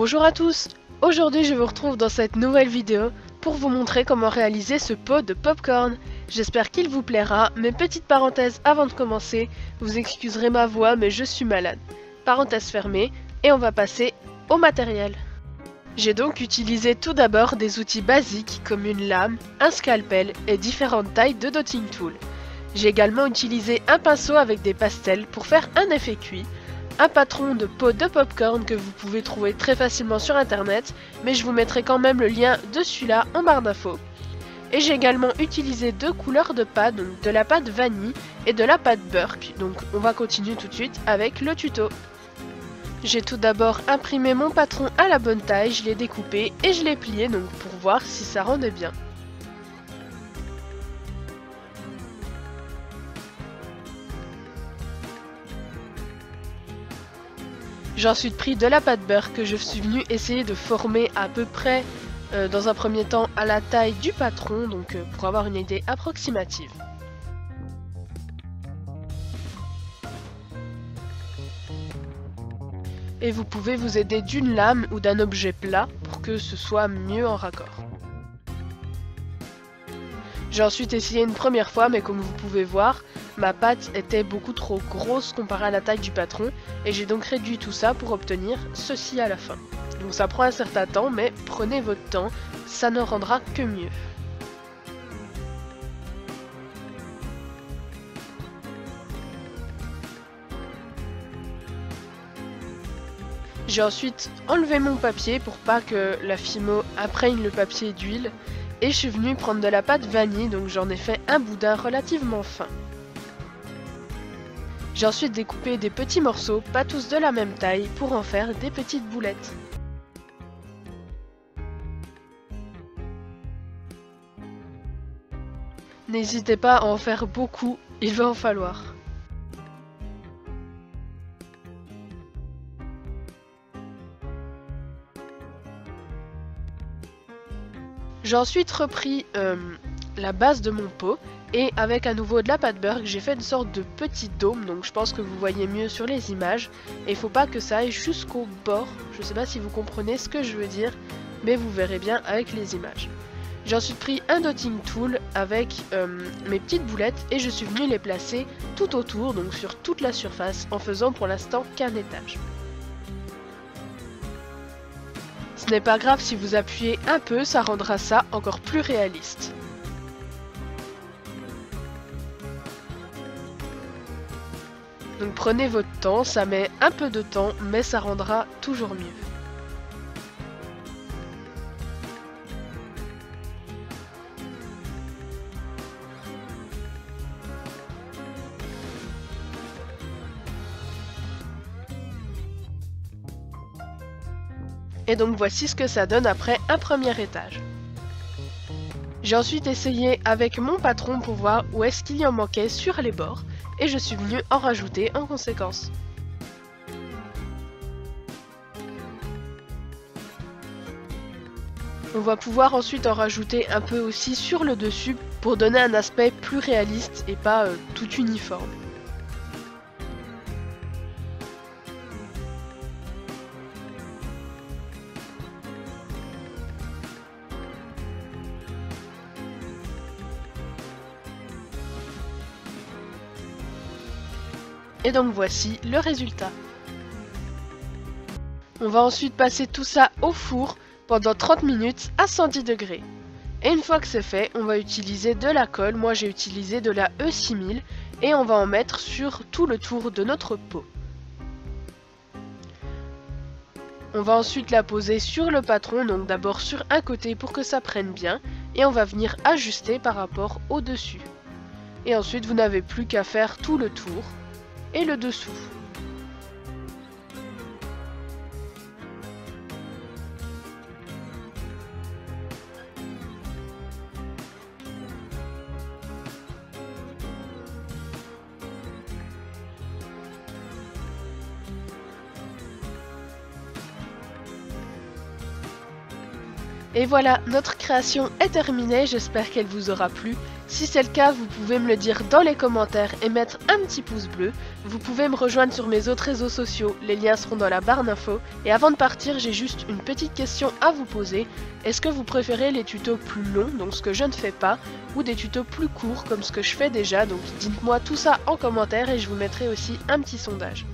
Bonjour à tous! Aujourd'hui je vous retrouve dans cette nouvelle vidéo pour vous montrer comment réaliser ce pot de popcorn. J'espère qu'il vous plaira, mais petite parenthèse avant de commencer, vous excuserez ma voix mais je suis malade. Parenthèse fermée, et on va passer au matériel. J'ai donc utilisé tout d'abord des outils basiques comme une lame, un scalpel et différentes tailles de dotting tool. J'ai également utilisé un pinceau avec des pastels pour faire un effet cuit, un patron de pot de popcorn que vous pouvez trouver très facilement sur internet, mais je vous mettrai quand même le lien de celui-là en barre d'infos. Et j'ai également utilisé deux couleurs de pâte, donc de la pâte vanille et de la pâte Burke, donc on va continuer tout de suite avec le tuto. J'ai tout d'abord imprimé mon patron à la bonne taille, je l'ai découpé et je l'ai plié donc pour voir si ça rendait bien. J'ai ensuite pris de la pâte beurre que je suis venue essayer de former à peu près dans un premier temps à la taille du patron, donc pour avoir une idée approximative. Et vous pouvez vous aider d'une lame ou d'un objet plat pour que ce soit mieux en raccord. J'ai ensuite essayé une première fois, mais comme vous pouvez voir, ma pâte était beaucoup trop grosse comparée à la taille du patron, et j'ai donc réduit tout ça pour obtenir ceci à la fin. Donc ça prend un certain temps, mais prenez votre temps, ça ne rendra que mieux. J'ai ensuite enlevé mon papier pour pas que la Fimo imprègne le papier d'huile. Et je suis venue prendre de la pâte vanille, donc j'en ai fait un boudin relativement fin. J'ai ensuite découpé des petits morceaux, pas tous de la même taille, pour en faire des petites boulettes. N'hésitez pas à en faire beaucoup, il va en falloir. J'ai ensuite repris la base de mon pot et avec à nouveau de la pâte Burke, j'ai fait une sorte de petit dôme, donc je pense que vous voyez mieux sur les images. Et il faut pas que ça aille jusqu'au bord, je sais pas si vous comprenez ce que je veux dire, mais vous verrez bien avec les images. J'ai ensuite pris un dotting tool avec mes petites boulettes et je suis venue les placer tout autour, donc sur toute la surface, en faisant pour l'instant qu'un étage. Ce n'est pas grave si vous appuyez un peu, ça rendra ça encore plus réaliste. Donc prenez votre temps, ça met un peu de temps, mais ça rendra toujours mieux. Et donc voici ce que ça donne après un premier étage. J'ai ensuite essayé avec mon patron pour voir où est-ce qu'il y en manquait sur les bords et je suis venue en rajouter en conséquence. On va pouvoir ensuite en rajouter un peu aussi sur le dessus pour donner un aspect plus réaliste et pas tout uniforme. Et donc voici le résultat. On va ensuite passer tout ça au four pendant 30 minutes à 110 degrés. Et une fois que c'est fait, on va utiliser de la colle. Moi j'ai utilisé de la E6000 et on va en mettre sur tout le tour de notre pot. On va ensuite la poser sur le patron, donc d'abord sur un côté pour que ça prenne bien. Et on va venir ajuster par rapport au dessus. Et ensuite vous n'avez plus qu'à faire tout le tour et le dessous. Et voilà, notre création est terminée, j'espère qu'elle vous aura plu. Si c'est le cas, vous pouvez me le dire dans les commentaires et mettre un petit pouce bleu. Vous pouvez me rejoindre sur mes autres réseaux sociaux, les liens seront dans la barre d'infos. Et avant de partir, j'ai juste une petite question à vous poser. Est-ce que vous préférez les tutos plus longs, donc ce que je ne fais pas, ou des tutos plus courts comme ce que je fais déjà? Donc dites-moi tout ça en commentaire et je vous mettrai aussi un petit sondage.